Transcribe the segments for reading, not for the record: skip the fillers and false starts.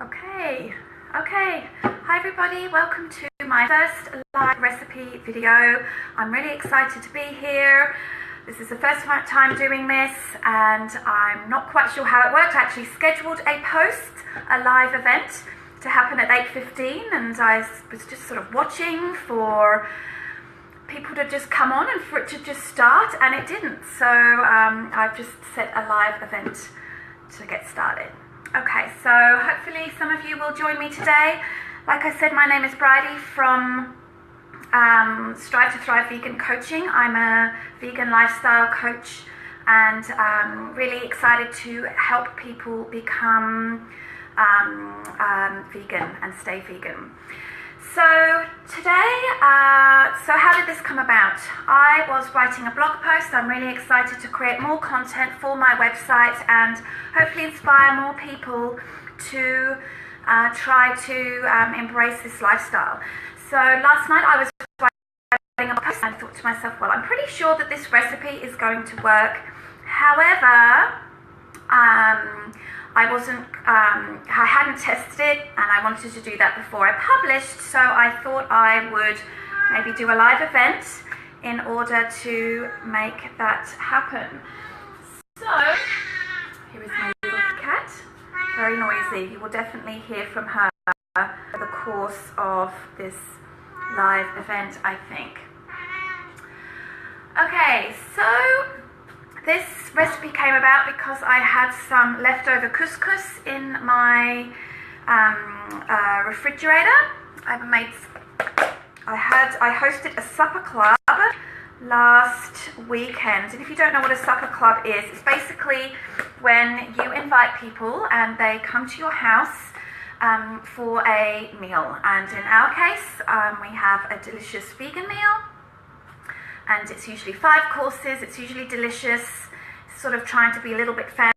Okay. Hi everybody, welcome to my first live recipe video. I'm really excited to be here. This is the first time doing this and I'm not quite sure how it worked. I actually scheduled a live event to happen at 8:15 and I was just sort of watching for people to just come on and for it to just start, and it didn't. So I've just set a live event to get started. Okay, so hopefully some of you will join me today. Like I said, my name is Bridie from Strive to Thrive Vegan Coaching. I'm a vegan lifestyle coach and really excited to help people become vegan and stay vegan. So today, so how did this come about? I was writing a blog post. I'm really excited to create more content for my website and hopefully inspire more people to try to embrace this lifestyle. So last night I was writing a post and I thought to myself, well, I'm pretty sure that this recipe is going to work. However, I hadn't tested it and I wanted to do that before I published, so I thought I would maybe do a live event in order to make that happen. So, here is my little cat, very noisy. You will definitely hear from her over the course of this live event, I think. Okay, so this recipe came about because I had some leftover couscous in my refrigerator. I hosted a supper club last weekend, and if you don't know what a supper club is, it's basically when you invite people and they come to your house for a meal. And in our case, we have a delicious vegan meal. And it's usually 5 courses, it's usually delicious, sort of trying to be a little bit fancy.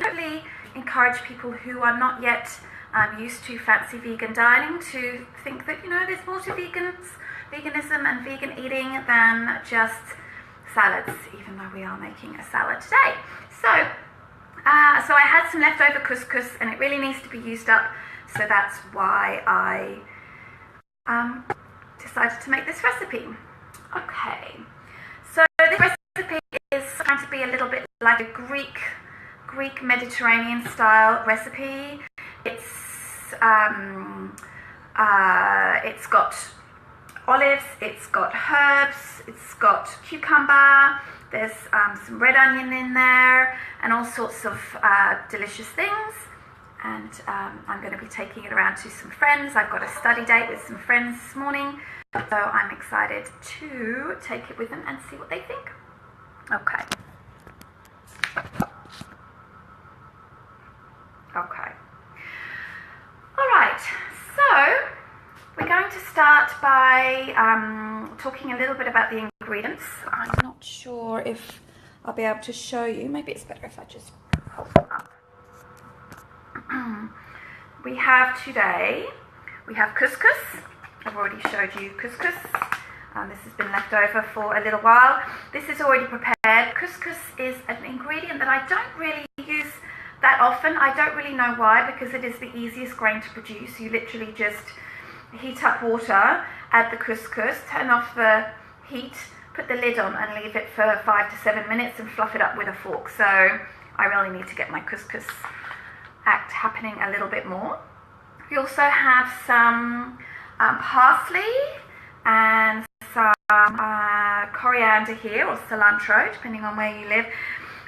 Totally encourage people who are not yet used to fancy vegan dining to think that, you know, there's more to veganism and vegan eating than just salads, even though we are making a salad today. So I had some leftover couscous and it really needs to be used up, so that's why I decided to make this recipe. Okay, so this recipe is trying to be a little bit like a Greek Mediterranean style recipe. It's got olives, it's got herbs, it's got cucumber, there's some red onion in there and all sorts of delicious things. And I'm going to be taking it around to some friends. I've got a study date with some friends this morning, so I'm excited to take it with them and see what they think. Okay. All right, so we're going to start by talking a little bit about the ingredients. I'm not sure if I'll be able to show you. Maybe it's better if I just hold them up. We have couscous. I've already showed you couscous. This has been left over for a little while. This is already prepared. Couscous is an ingredient that I don't really use that often. I don't really know why, because it is the easiest grain to produce. You literally just heat up water, add the couscous, turn off the heat, put the lid on and leave it for 5 to 7 minutes and fluff it up with a fork. So I really need to get my couscous act happening a little bit more. We also have some parsley and some coriander here, or cilantro, depending on where you live.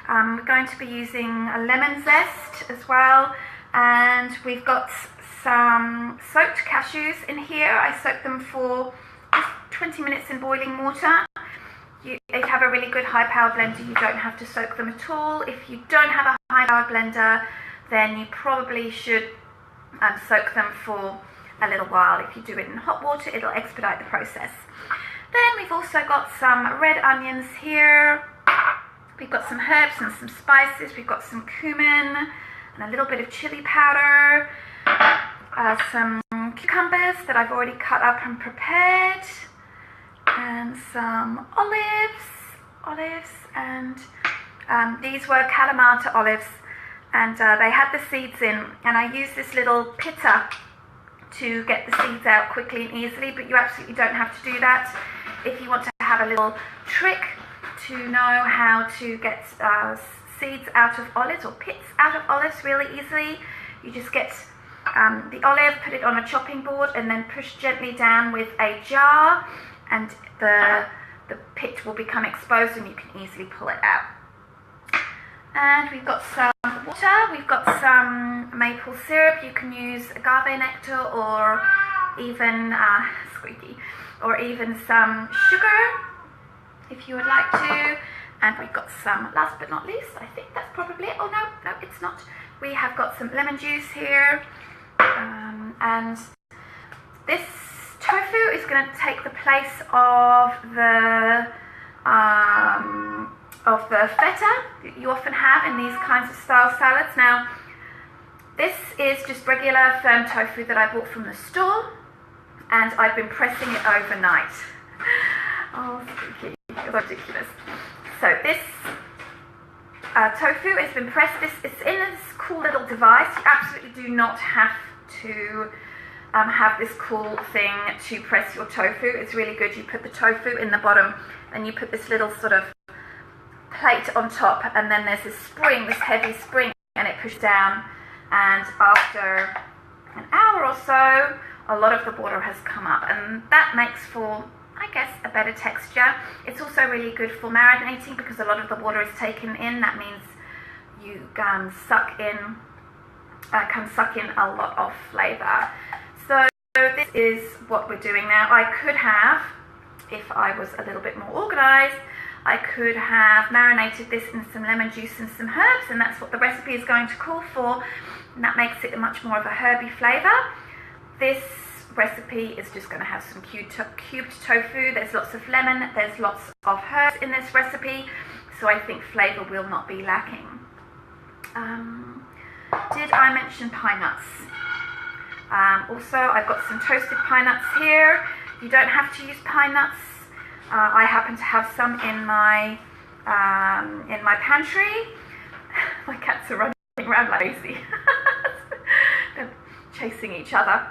We're going to be using a lemon zest as well, and we've got some soaked cashews in here. I soaked them for 20 minutes in boiling water. If you have a really good high-powered blender, you don't have to soak them at all. If you don't have a high-powered blender, then you probably should soak them for a little while. If you do it in hot water, it'll expedite the process. Then we've also got some red onions here. We've got some herbs and some spices. We've got some cumin and a little bit of chili powder. Some cucumbers that I've already cut up and prepared. And some olives, and these were Kalamata olives and they had the seeds in, and I used this little pitter to get the seeds out quickly and easily, but you absolutely don't have to do that. If you want to have a little trick to know how to get seeds out of olives or pits out of olives really easily, you just get the olive, put it on a chopping board, and then push gently down with a jar, and the pit will become exposed and you can easily pull it out. And we've got some water, we've got some maple syrup. You can use agave nectar or even or even some sugar if you would like to. And we've got some, last but not least, I think that's probably it. Oh no, it's not. We have got some lemon juice here, and this tofu is going to take the place of the feta that you often have in these kinds of style salads. Now, this is just regular firm tofu that I bought from the store, and I've been pressing it overnight. Oh, spooky, it's ridiculous. So this tofu has been pressed. It's in this cool little device. You absolutely do not have to have this cool thing to press your tofu. It's really good. You put the tofu in the bottom, and you put this little sort of plate on top, and then there's this spring, this heavy spring, and it pushes down, and after an hour or so, a lot of the water has come up, and that makes for, I guess, a better texture. It's also really good for marinating because a lot of the water is taken in. That means you can suck in a lot of flavor. So this is what we're doing now. I could have, if I was a little bit more organized, I could have marinated this in some lemon juice and some herbs, and that's what the recipe is going to call for, and that makes it much more of a herby flavor. This recipe is just going to have some cubed tofu. There's lots of lemon, there's lots of herbs in this recipe, so I think flavor will not be lacking. Did I mention pine nuts? Also, I've got some toasted pine nuts here. You don't have to use pine nuts. I happen to have some in my pantry. My cats are running around like crazy. They're chasing each other.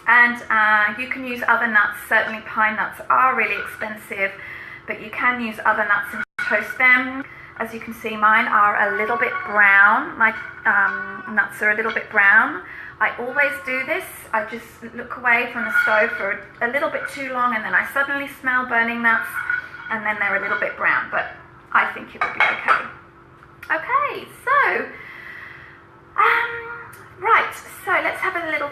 And you can use other nuts. Certainly pine nuts are really expensive, but you can use other nuts and toast them. As you can see, mine are a little bit brown. My nuts are a little bit brown. I always do this. I just look away from the stove for a little bit too long, and then I suddenly smell burning nuts, and then they're a little bit brown, but I think it will be okay. Okay, so, right, so let's have a little,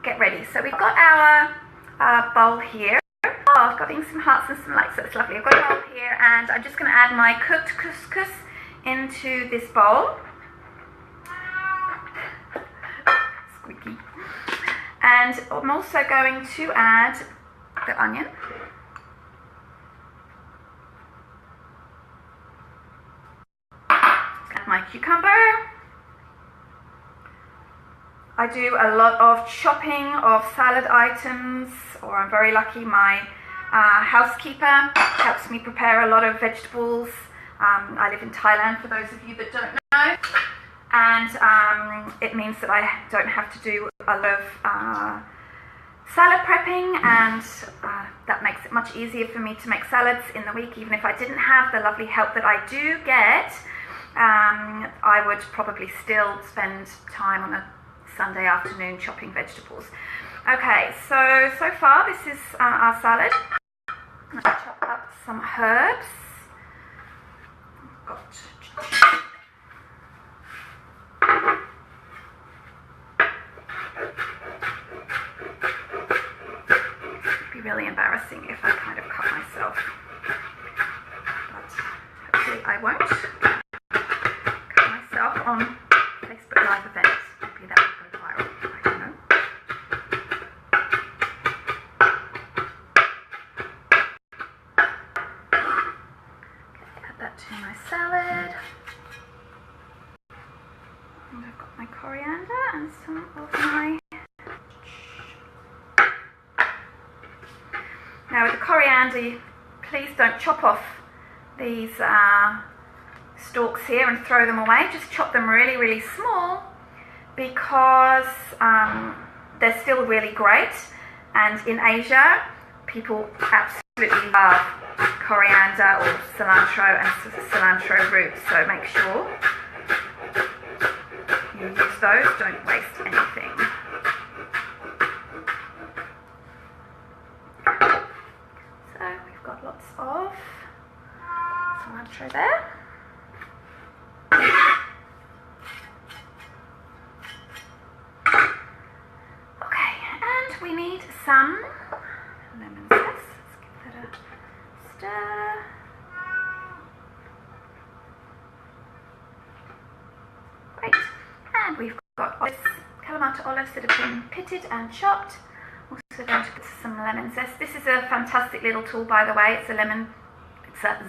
get ready. So we've got our bowl here. Oh, I've got some hearts and some lights, so it's lovely. I've got a bowl here, and I'm just going to add my cooked couscous into this bowl. Squeaky. And I'm also going to add the onion. Add my cucumber. I do a lot of chopping of salad items, or I'm very lucky, my housekeeper helps me prepare a lot of vegetables. I live in Thailand, for those of you that don't know, and it means that I don't have to do a lot of salad prepping, and that makes it much easier for me to make salads in the week. Even if I didn't have the lovely help that I do get, I would probably still spend time on a Sunday afternoon chopping vegetables. Okay, so far this is our salad. I'm going to chop up some herbs. It'd be really embarrassing if I kind of cut myself, but hopefully I won't cut myself on Facebook Live events. Maybe that would go viral, I don't know. Okay, add that to my salad. And I've got my coriander and some of my... Now with the coriander, please don't chop off these stalks here and throw them away. Just chop them really, really small because they're still really great. And in Asia, people absolutely love coriander or cilantro and cilantro roots. So make sure you use those, don't waste anything. So we've got lots of cilantro there. Okay, and we need some lemon zest. Let's give that a stir. Great. And we've got this Kalamata olives that have been pitted and chopped. Also going to put some lemon zest. This is a fantastic little tool, by the way. It's a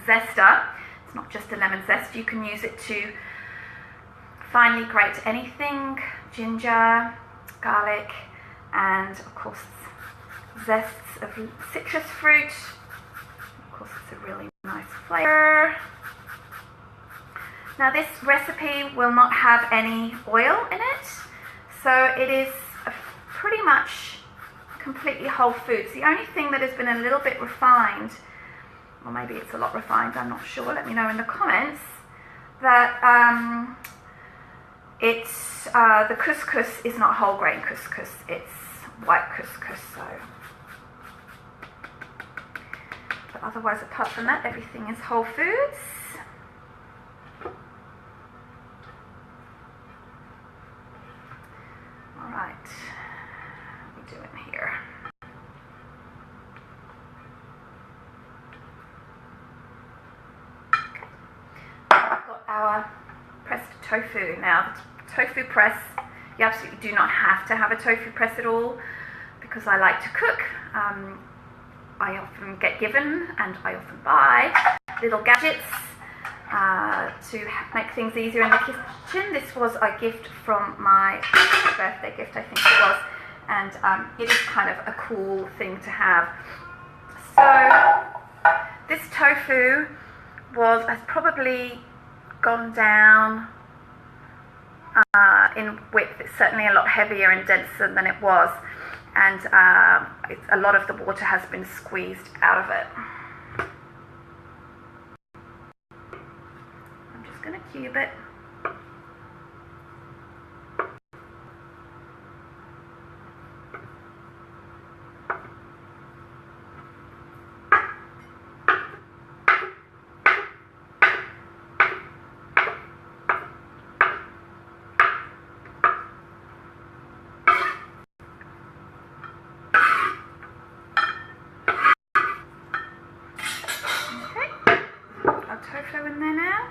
zester. It's not just a lemon zest. You can use it to finely grate anything, ginger, garlic, and of course zests of citrus fruit. Of course, it's a really nice flavour. Now this recipe will not have any oil in it, so it is pretty much completely whole foods. The only thing that has been a little bit refined, or maybe it's a lot refined, I'm not sure, let me know in the comments, that the couscous is not whole grain couscous, it's white couscous. So, but otherwise, apart from that, everything is whole foods. All right, what are we doing here? Okay, we've got our pressed tofu. Now, the tofu press, you absolutely do not have to have a tofu press at all, because I like to cook. I often get given, and I often buy, little gadgets to make things easier in the kitchen. This was a gift from my birthday gift, I think it was, and it is kind of a cool thing to have. So this tofu has probably gone down in width. It's certainly a lot heavier and denser than it was, and a lot of the water has been squeezed out of it. I'm just going to cube it. Tofu in there now.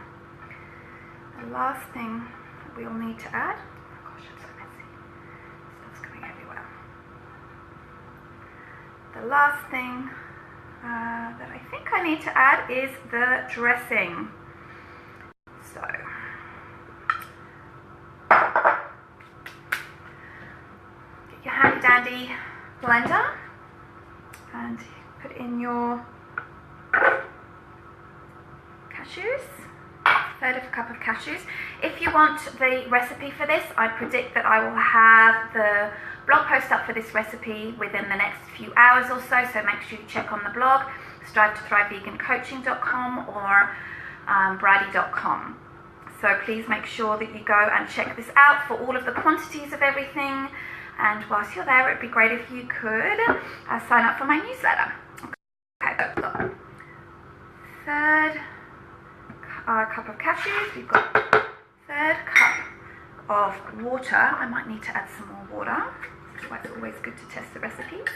The last thing that we'll need to add, oh gosh, it's so messy, stuff's going everywhere. The last thing that I think I need to add is the dressing. So, get your handy dandy blender and put in your cashews, a third of a cup of cashews. If you want the recipe for this, I predict that I will have the blog post up for this recipe within the next few hours or so, so make sure you check on the blog, strive2thrivevegancoaching.com or bridie.com. So please make sure that you go and check this out for all of the quantities of everything, and whilst you're there, it'd be great if you could sign up for my newsletter. Okay, so third cup of cashews, we've got third cup of water. I might need to add some more water. That's why it's always good to test the recipes.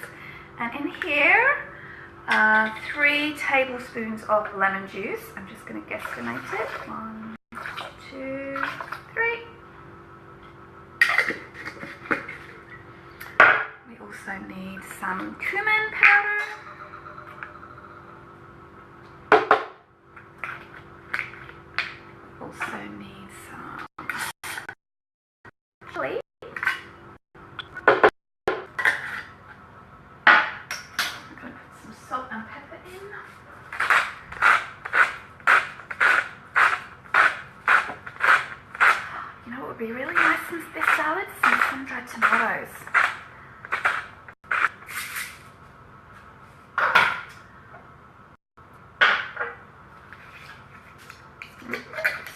And in here, 3 tablespoons of lemon juice. I'm just going to guesstimate it. 1, 2, 3. We also need some cumin powder. Also need some chili. I'm going to put some salt and pepper in. be really nice in this salad, some sun-dried tomatoes.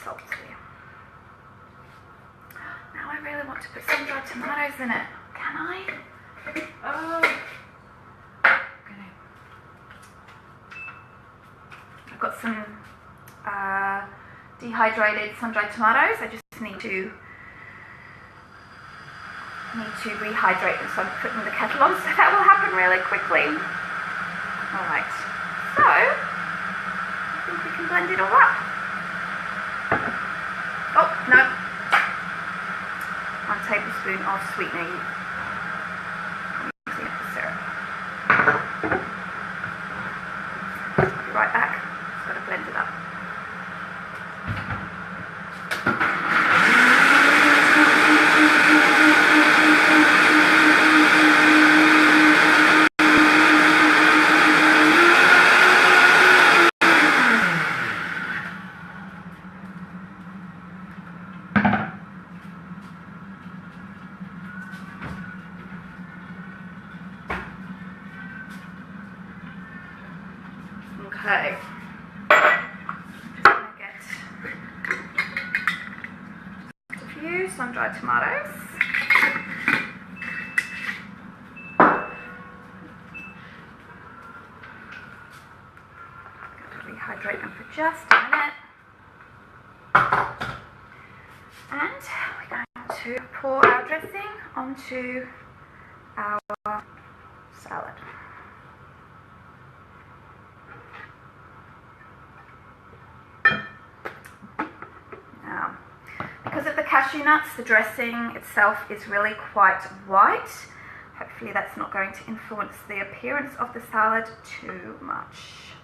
Salt here. Now I really want to put sun-dried tomatoes in it. Can I? Oh. Okay. I've got some dehydrated sun-dried tomatoes. I just need to rehydrate them, so I'm putting the kettle on, so that will happen really quickly. Alright, so I think we can blend it all up. Oh, no. 1 tablespoon of sweetening. I'm using it for syrup. I'll be right back. Just got to blend it up. Okay, just going to get just a few sun-dried tomatoes. I'm going to rehydrate them for just a minute. And we're going to pour our dressing onto our salad. Because of the cashew nuts, the dressing itself is really quite white. Hopefully that's not going to influence the appearance of the salad too much.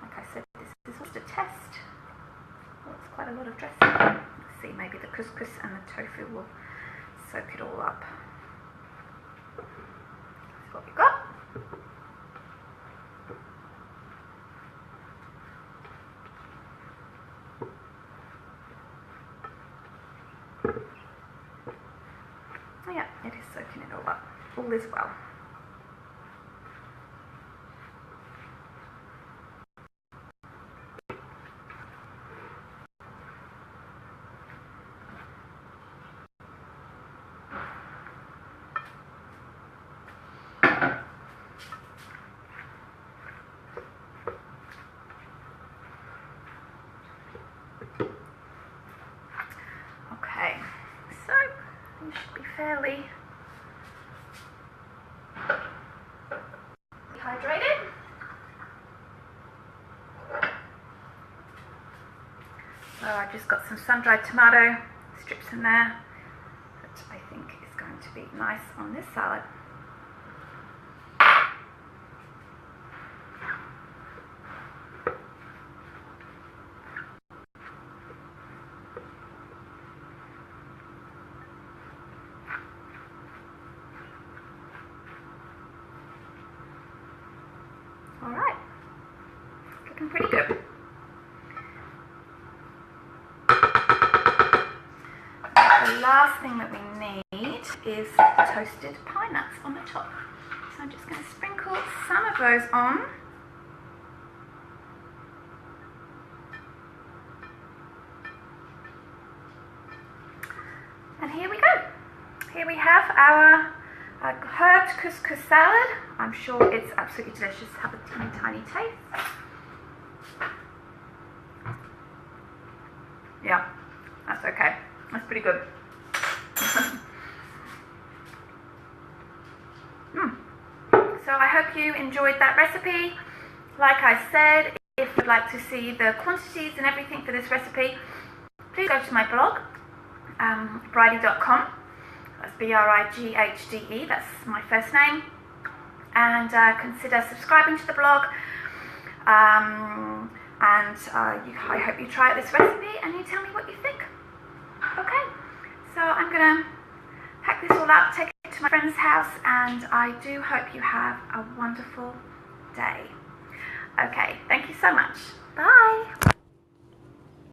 Like I said, this is just a test. Well, it's quite a lot of dressing. Let's see, maybe the couscous and the tofu will soak it all up. That's what we've got. Oh yeah, it is soaking it all up. All is well. Okay, so you should be fairly dehydrated. So I just got some sun-dried tomato strips in there that I think is going to be nice on this salad. Alright, looking pretty good. The last thing that we need is toasted pine nuts on the top. So I'm just going to sprinkle some of those on. And here we go. Here we have our herbed couscous salad. I'm sure it's absolutely delicious. Have a teeny tiny taste. Yeah, that's okay. That's pretty good. So I hope you enjoyed that recipe. Like I said, if you'd like to see the quantities and everything for this recipe, please go to my blog, bridey.com. That's B-R-I-G-H-D-E, that's my first name. And consider subscribing to the blog. I hope you try out this recipe and you tell me what you think. Okay, so I'm going to pack this all up, take it to my friend's house, and I do hope you have a wonderful day. Okay, thank you so much. Bye.